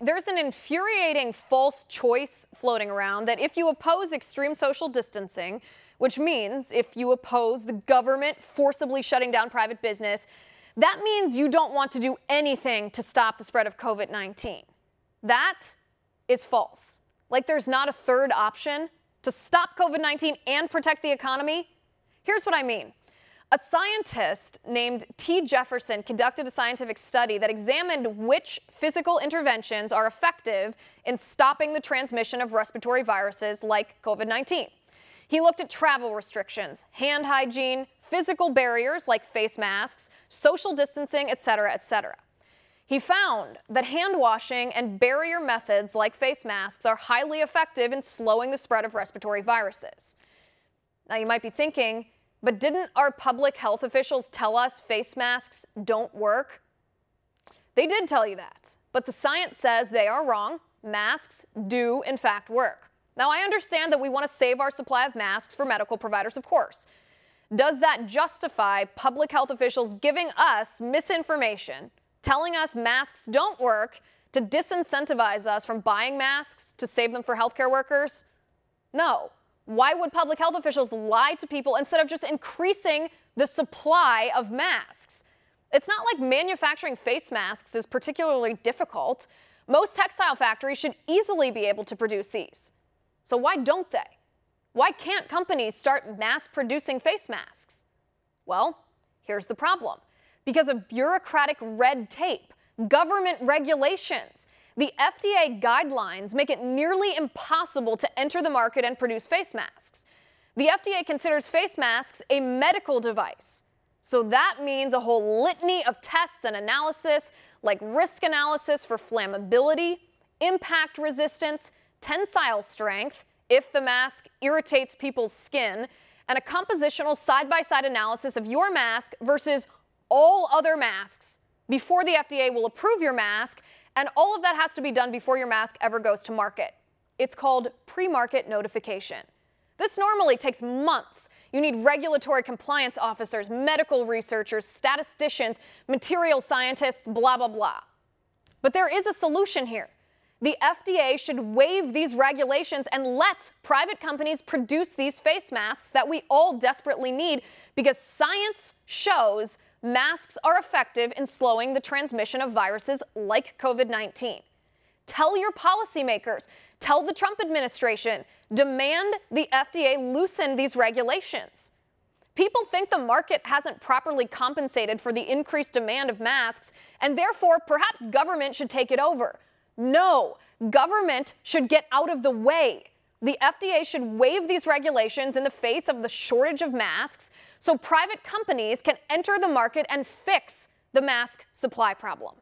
There's an infuriating false choice floating around that if you oppose extreme social distancing, which means if you oppose the government forcibly shutting down private business, that means you don't want to do anything to stop the spread of COVID-19. That is false. Like there's not a third option to stop COVID-19 and protect the economy. Here's what I mean. A scientist named T. Jefferson conducted a scientific study that examined which physical interventions are effective in stopping the transmission of respiratory viruses like COVID-19. He looked at travel restrictions, hand hygiene, physical barriers like face masks, social distancing, etc., etc. He found that hand washing and barrier methods like face masks are highly effective in slowing the spread of respiratory viruses. Now you might be thinking, but didn't our public health officials tell us face masks don't work? They did tell you that, but the science says they are wrong. Masks do, in fact, work. Now, I understand that we want to save our supply of masks for medical providers, of course. Does that justify public health officials giving us misinformation, telling us masks don't work to disincentivize us from buying masks to save them for healthcare workers? No. Why would public health officials lie to people instead of just increasing the supply of masks? It's not like manufacturing face masks is particularly difficult. Most textile factories should easily be able to produce these. So why don't they? Why can't companies start mass producing face masks? Well, here's the problem. Because of bureaucratic red tape, government regulations, the FDA guidelines make it nearly impossible to enter the market and produce face masks. The FDA considers face masks a medical device. So that means a whole litany of tests and analysis, like risk analysis for flammability, impact resistance, tensile strength, if the mask irritates people's skin, and a compositional side-by-side analysis of your mask versus all other masks before the FDA will approve your mask. And all of that has to be done before your mask ever goes to market. It's called pre-market notification. This normally takes months. You need regulatory compliance officers, medical researchers, statisticians, material scientists, blah, blah, blah. But there is a solution here. The FDA should waive these regulations and let private companies produce these face masks that we all desperately need because science shows masks are effective in slowing the transmission of viruses like COVID-19. Tell your policymakers, tell the Trump administration, demand the FDA loosen these regulations. People think the market hasn't properly compensated for the increased demand of masks, and therefore perhaps government should take it over. No, government should get out of the way. The FDA should waive these regulations in the face of the shortage of masks so private companies can enter the market and fix the mask supply problem.